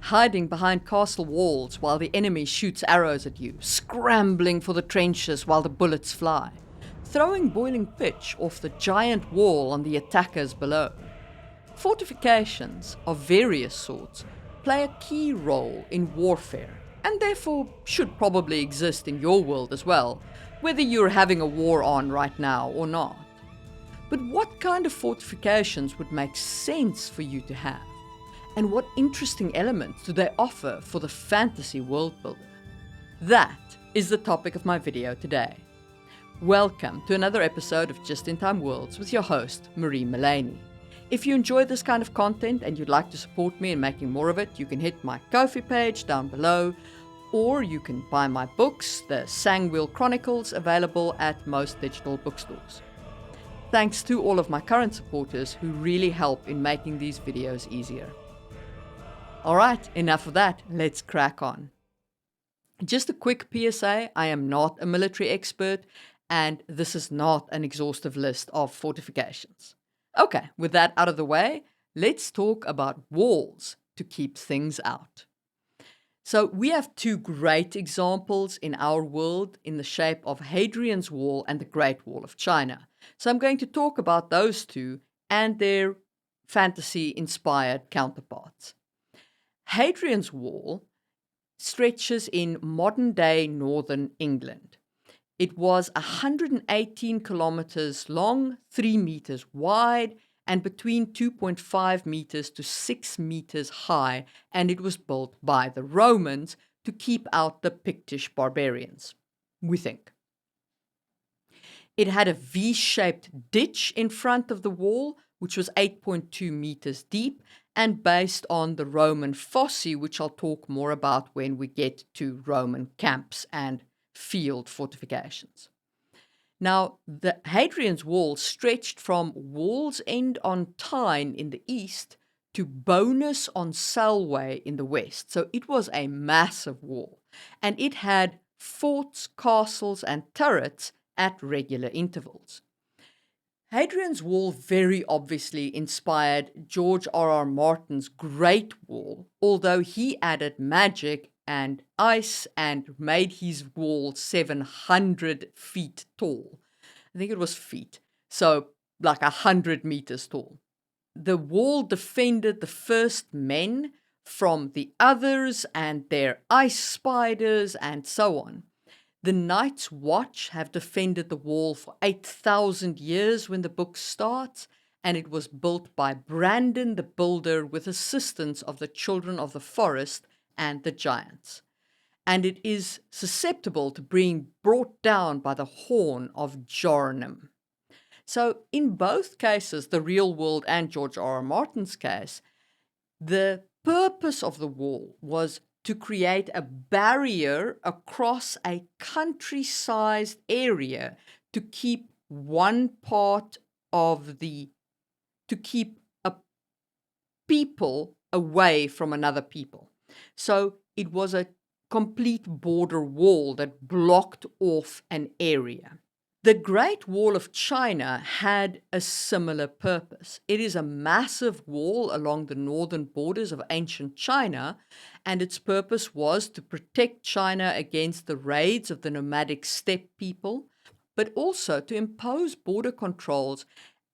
hiding behind castle walls while the enemy shoots arrows at you, scrambling for the trenches while the bullets fly, throwing boiling pitch off the giant wall on the attackers below. Fortifications of various sorts play a key role in warfare, and therefore should probably exist in your world as well, whether you're having a war on right now or not. But what kind of fortifications would make sense for you to have? And what interesting elements do they offer for the fantasy world builder? That is the topic of my video today. Welcome to another episode of Just in Time Worlds with your host, Marie Mullaney. If you enjoy this kind of content and you'd like to support me in making more of it, you can hit my Ko-fi page down below, or you can buy my books, the Sangwheel Chronicles, available at most digital bookstores. Thanks to all of my current supporters who really help in making these videos easier. Alright, enough of that, let's crack on. Just a quick PSA, I am not a military expert, and this is not an exhaustive list of fortifications. Okay, with that out of the way, let's talk about walls to keep things out. So we have two great examples in our world in the shape of Hadrian's Wall and the Great Wall of China. So I'm going to talk about those two and their fantasy-inspired counterparts. Hadrian's Wall stretches in modern-day northern England. It was 118 kilometers long, 3 meters wide, and between 2.5 meters to 6 meters high, and it was built by the Romans to keep out the Pictish barbarians, we think. It had a V-shaped ditch in front of the wall, which was 8.2 meters deep, and based on the Roman fossae, which I'll talk more about when we get to Roman camps and field fortifications. Now, the Hadrian's Wall stretched from Wallsend on Tyne in the east to Bowness on Selway in the west. So it was a massive wall, and it had forts, castles, and turrets at regular intervals. Hadrian's Wall very obviously inspired George R.R. Martin's Great Wall, although he added magic and ice and made his wall 700 feet tall. I think it was feet, so like 100 meters tall. The wall defended the first men from the others and their ice spiders and so on. The Night's Watch have defended the wall for 8,000 years when the book starts, and it was built by Brandon the Builder with assistance of the Children of the Forest and the giants. And it is susceptible to being brought down by the horn of Jarnum. So in both cases, the real world and George R.R. Martin's case, the purpose of the wall was to create a barrier across a country-sized area to keep one part of to keep a people away from another people. So it was a complete border wall that blocked off an area. The Great Wall of China had a similar purpose. It is a massive wall along the northern borders of ancient China, and its purpose was to protect China against the raids of the nomadic steppe people, but also to impose border controls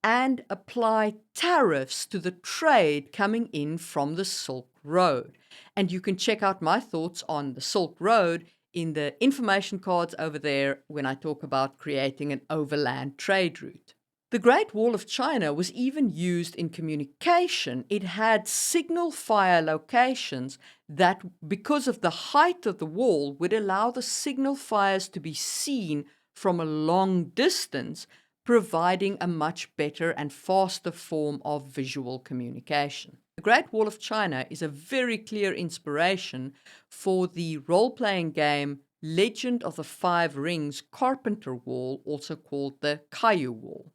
and apply tariffs to the trade coming in from the Silk Road. And you can check out my thoughts on the Silk Road in the information cards over there when I talk about creating an overland trade route. The Great Wall of China was even used in communication. It had signal fire locations that, because of the height of the wall, would allow the signal fires to be seen from a long distance, providing a much better and faster form of visual communication. The Great Wall of China is a very clear inspiration for the role-playing game Legend of the Five Rings Carpenter Wall, also called the Caillou Wall.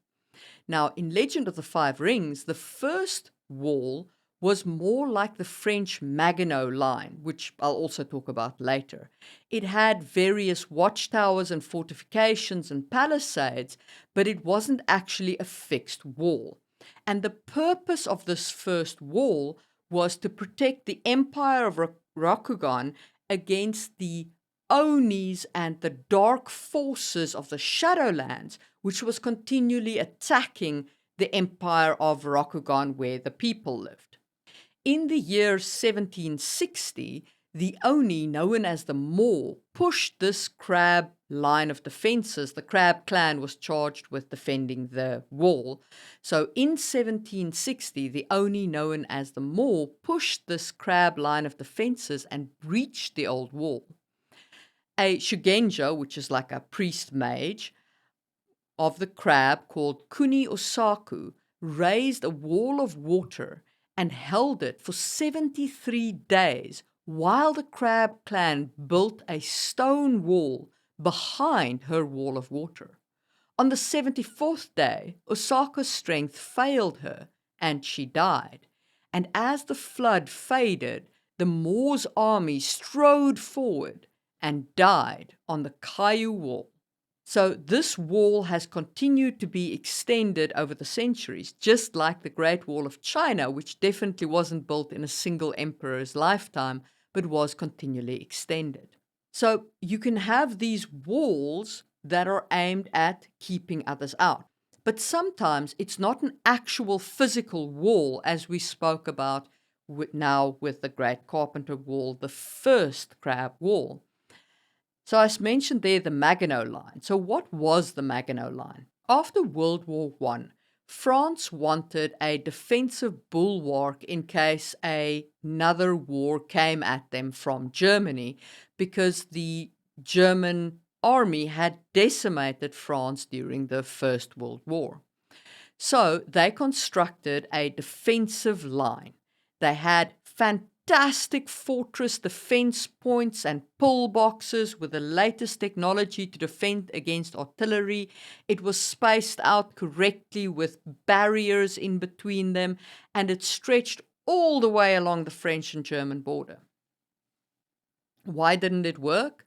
Now, in Legend of the Five Rings, the first wall was more like the French Maginot Line, which I'll also talk about later. It had various watchtowers and fortifications and palisades, but it wasn't actually a fixed wall. And the purpose of this first wall was to protect the Empire of Rokugan against the Onis and the dark forces of the Shadowlands, which was continually attacking the Empire of Rokugan where the people lived. In the year 1760, the Oni, known as the Maw, pushed this crab line of defenses. The crab clan was charged with defending the wall. So in 1760, the Oni, known as the Maw, pushed this crab line of defenses and breached the old wall. A Shugenja, which is like a priest mage of the crab called Kuni Osaku, raised a wall of water and held it for 73 days while the crab clan built a stone wall behind her wall of water. On the 74th day, Osaku's strength failed her and she died. And as the flood faded, the Maw's army strode forward and died on the Kaiu wall. So this wall has continued to be extended over the centuries, just like the Great Wall of China, which definitely wasn't built in a single emperor's lifetime, but was continually extended. So you can have these walls that are aimed at keeping others out. But sometimes it's not an actual physical wall, as we spoke about now with the Great Carpenter Wall, the first crab wall. So I mentioned there the Maginot Line. So what was the Maginot Line? After World War I, France wanted a defensive bulwark in case another war came at them from Germany, because the German army had decimated France during the First World War. So they constructed a defensive line. They had fantastic fortress defense points and pillboxes with the latest technology to defend against artillery. It was spaced out correctly with barriers in between them, and it stretched all the way along the French and German border. Why didn't it work?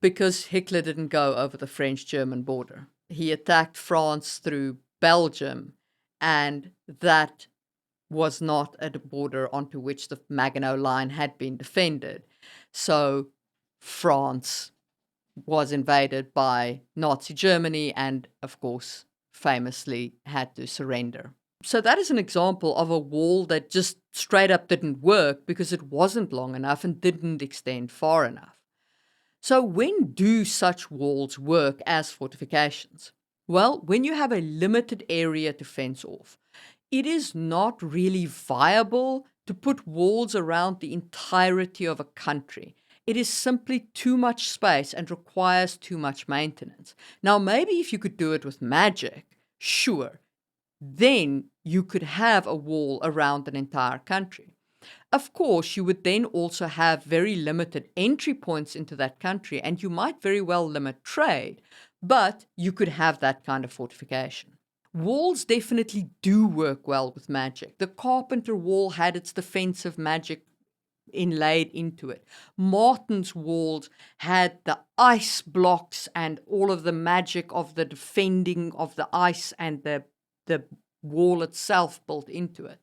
Because Hitler didn't go over the French-German border. He attacked France through Belgium, and that was not at a border onto which the Maginot Line had been defended. So France was invaded by Nazi Germany and, of course, famously had to surrender. So that is an example of a wall that just straight up didn't work because it wasn't long enough and didn't extend far enough. So when do such walls work as fortifications? Well, when you have a limited area to fence off, it is not really viable to put walls around the entirety of a country. It is simply too much space and requires too much maintenance. Now, maybe if you could do it with magic, sure, then you could have a wall around an entire country. Of course, you would then also have very limited entry points into that country, and you might very well limit trade, but you could have that kind of fortification. Walls definitely do work well with magic. The Carpenter Wall had its defensive magic inlaid into it. Martin's walls had the ice blocks and all of the magic of the defending of the ice and the wall itself built into it.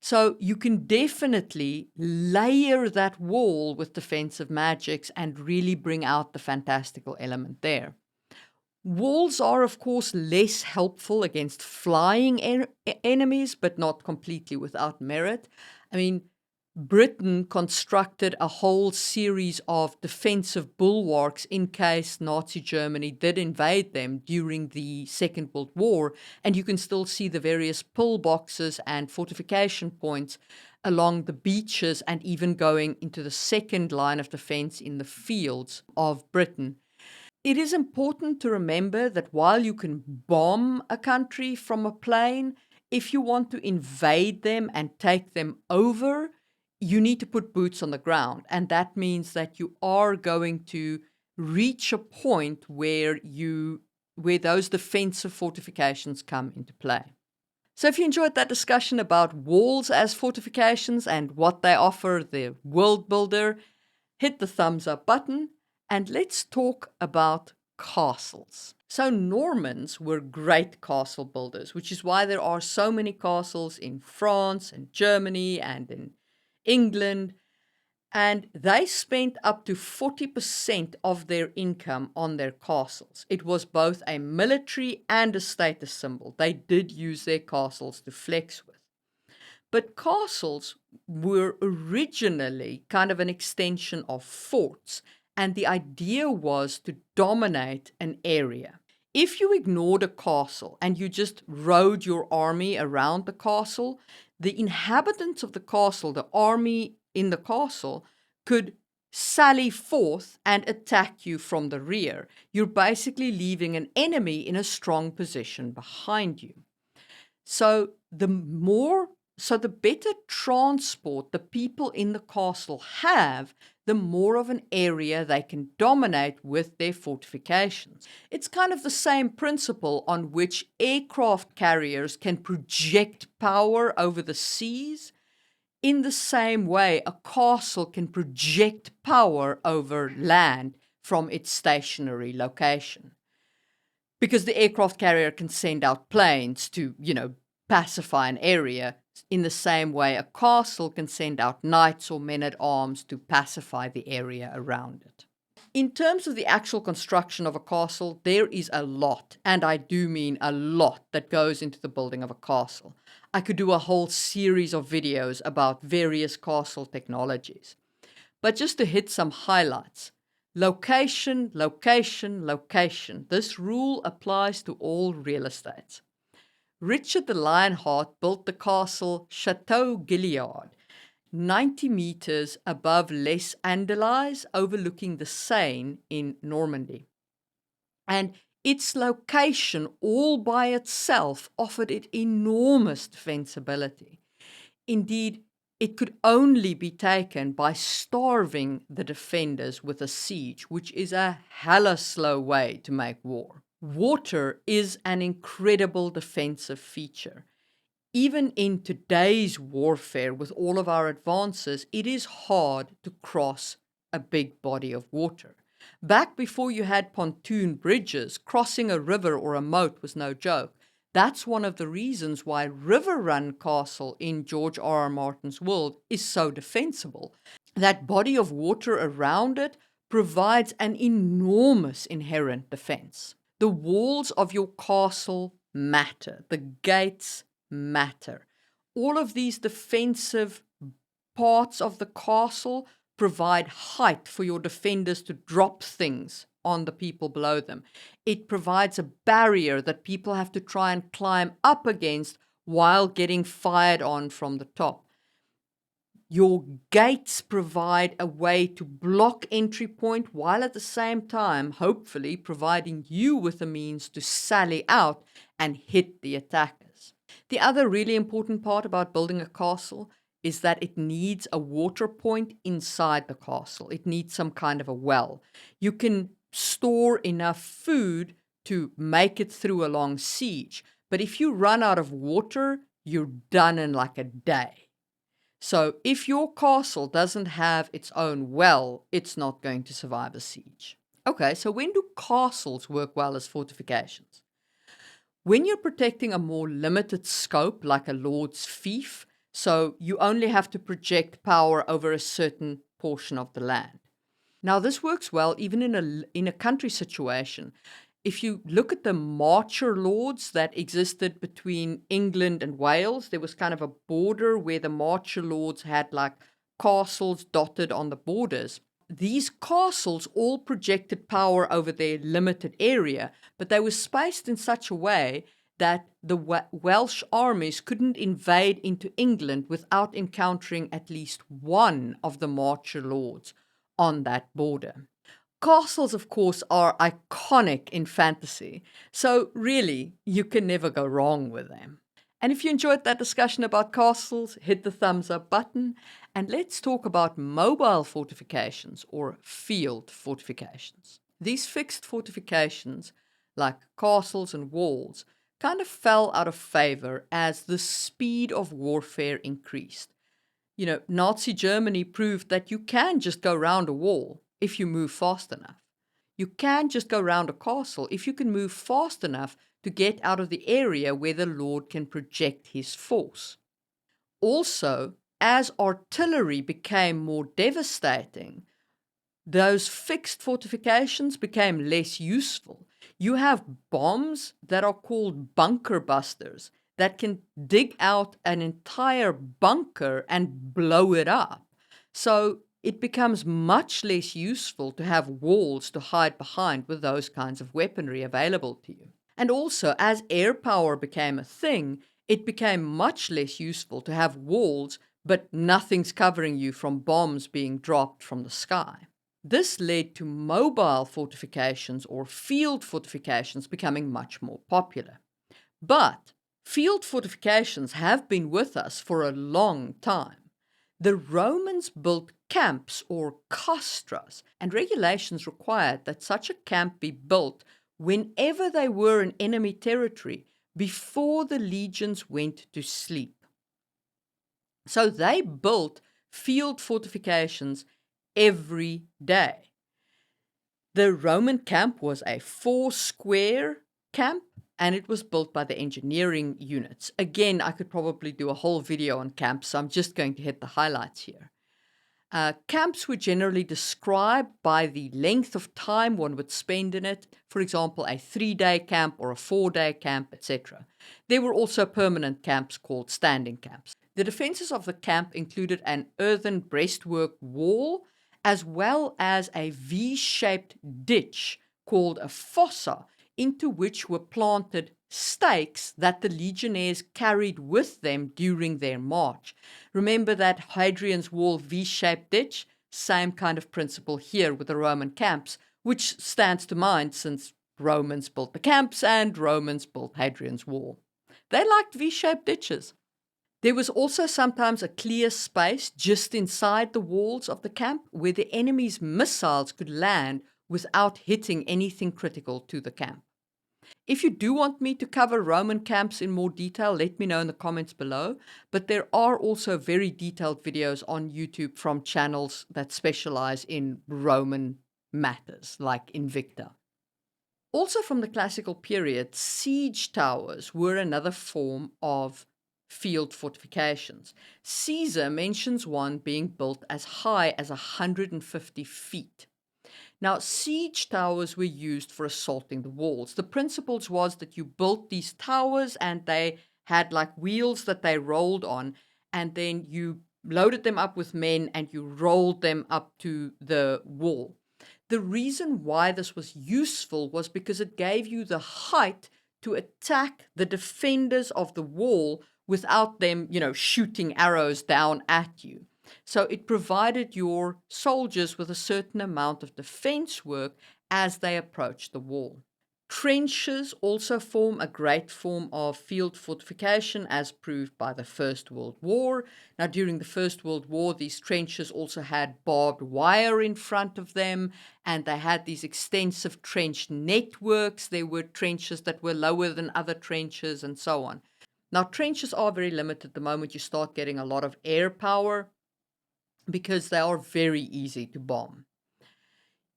So you can definitely layer that wall with defensive magics and really bring out the fantastical element there. Walls are, of course, less helpful against flying enemies, but not completely without merit. I mean, Britain constructed a whole series of defensive bulwarks in case Nazi Germany did invade them during the Second World War, and you can still see the various pillboxes and fortification points along the beaches and even going into the second line of defense in the fields of Britain. It is important to remember that while you can bomb a country from a plane, if you want to invade them and take them over, you need to put boots on the ground. And that means that you are going to reach a point where those defensive fortifications come into play. So if you enjoyed that discussion about walls as fortifications and what they offer the world builder, hit the thumbs up button. And let's talk about castles. So Normans were great castle builders, which is why there are so many castles in France and Germany and in England. And they spent up to 40% of their income on their castles. It was both a military and a status symbol. They did use their castles to flex with. But castles were originally kind of an extension of forts, and the idea was to dominate an area. If you ignored a castle and you just rode your army around the castle, the inhabitants of the castle, the army in the castle, could sally forth and attack you from the rear. You're basically leaving an enemy in a strong position behind you. So the better transport the people in the castle have, the more of an area they can dominate with their fortifications. It's kind of the same principle on which aircraft carriers can project power over the seas. In the same way, a castle can project power over land from its stationary location. Because the aircraft carrier can send out planes to, pacify an area, in the same way a castle can send out knights or men-at-arms to pacify the area around it. In terms of the actual construction of a castle, there is a lot, and I do mean a lot, that goes into the building of a castle. I could do a whole series of videos about various castle technologies. But just to hit some highlights. Location, location, location. This rule applies to all real estates. Richard the Lionheart built the castle Chateau Gilead, 90 meters above Les Andelys, overlooking the Seine in Normandy. And its location all by itself offered it enormous defensibility. Indeed, it could only be taken by starving the defenders with a siege, which is a hella slow way to make war. Water is an incredible defensive feature. Even in today's warfare, with all of our advances, it is hard to cross a big body of water. Back before you had pontoon bridges, crossing a river or a moat was no joke. That's one of the reasons why River Run Castle in George R.R. Martin's world is so defensible. That body of water around it provides an enormous inherent defense. The walls of your castle matter. The gates matter. All of these defensive parts of the castle provide height for your defenders to drop things on the people below them. It provides a barrier that people have to try and climb up against while getting fired on from the top. Your gates provide a way to block entry point while at the same time, hopefully, providing you with a means to sally out and hit the attackers. The other really important part about building a castle is that it needs a water point inside the castle. It needs some kind of a well. You can store enough food to make it through a long siege, but if you run out of water, you're done in like a day. So if your castle doesn't have its own well, it's not going to survive a siege. Okay, so when do castles work well as fortifications? When you're protecting a more limited scope, like a lord's fief, so you only have to project power over a certain portion of the land. Now, this works well even in a country situation. If you look at the marcher lords that existed between England and Wales, there was kind of a border where the marcher lords had like castles dotted on the borders. These castles all projected power over their limited area, but they were spaced in such a way that the Welsh armies couldn't invade into England without encountering at least one of the marcher lords on that border. Castles, of course, are iconic in fantasy, so really, you can never go wrong with them. And if you enjoyed that discussion about castles, hit the thumbs up button, and let's talk about mobile fortifications or field fortifications. These fixed fortifications, like castles and walls, kind of fell out of favor as the speed of warfare increased. Nazi Germany proved that you can just go round a wall if you move fast enough. You can just go round a castle if you can move fast enough to get out of the area where the Lord can project his force. Also, as artillery became more devastating, those fixed fortifications became less useful. You have bombs that are called bunker busters that can dig out an entire bunker and blow it up. So it becomes much less useful to have walls to hide behind with those kinds of weaponry available to you. And also, as air power became a thing, it became much less useful to have walls, but nothing's covering you from bombs being dropped from the sky. This led to mobile fortifications or field fortifications becoming much more popular. But field fortifications have been with us for a long time. The Romans built camps or castras, and regulations required that such a camp be built whenever they were in enemy territory before the legions went to sleep. So they built field fortifications every day. The Roman camp was a 4-square camp, and it was built by the engineering units. Again, I could probably do a whole video on camps, so I'm just going to hit the highlights here. Camps were generally described by the length of time one would spend in it, for example, a 3-day camp or a 4-day camp, etc. There were also permanent camps called standing camps. The defenses of the camp included an earthen breastwork wall, as well as a V-shaped ditch called a fossa, into which were planted stakes that the legionnaires carried with them during their march. Remember that Hadrian's Wall V-shaped ditch? Same kind of principle here with the Roman camps, which stands to mind since Romans built the camps and Romans built Hadrian's Wall. They liked V-shaped ditches. There was also sometimes a clear space just inside the walls of the camp where the enemy's missiles could land without hitting anything critical to the camp. If you do want me to cover Roman camps in more detail, let me know in the comments below. But there are also very detailed videos on YouTube from channels that specialize in Roman matters, like Invicta. Also from the classical period, siege towers were another form of field fortifications. Caesar mentions one being built as high as 150 feet. Now, siege towers were used for assaulting the walls. The principles was that you built these towers and they had like wheels that they rolled on, and then you loaded them up with men and you rolled them up to the wall. The reason why this was useful was because it gave you the height to attack the defenders of the wall without them, shooting arrows down at you. So it provided your soldiers with a certain amount of defense work as they approached the wall. Trenches also form a great form of field fortification, as proved by the First World War. Now, during the First World War, these trenches also had barbed wire in front of them, and they had these extensive trench networks. There were trenches that were lower than other trenches, and so on. Now, trenches are very limited the moment you start getting a lot of air power, because they are very easy to bomb.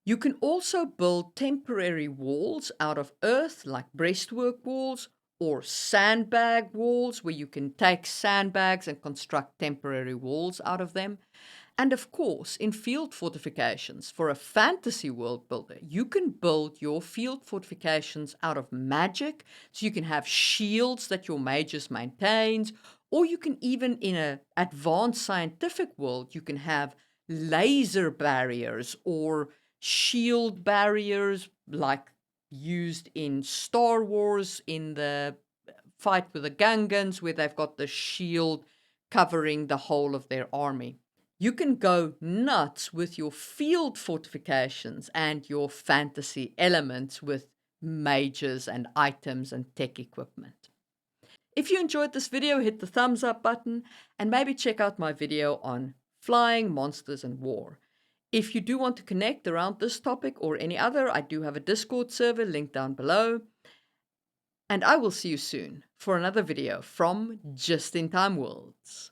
You can also build temporary walls out of earth, like breastwork walls, or sandbag walls, where you can take sandbags and construct temporary walls out of them. And of course, in field fortifications, for a fantasy world builder, you can build your field fortifications out of magic. So you can have shields that your mages maintains, or you can even, in an advanced scientific world, you can have laser barriers or shield barriers like used in Star Wars in the fight with the Gungans, where they've got the shield covering the whole of their army. You can go nuts with your field fortifications and your fantasy elements with mages and items and tech equipment. If you enjoyed this video, hit the thumbs up button and maybe check out my video on flying, monsters, and war. If you do want to connect around this topic or any other, I do have a Discord server linked down below. And I will see you soon for another video from Just in Time Worlds.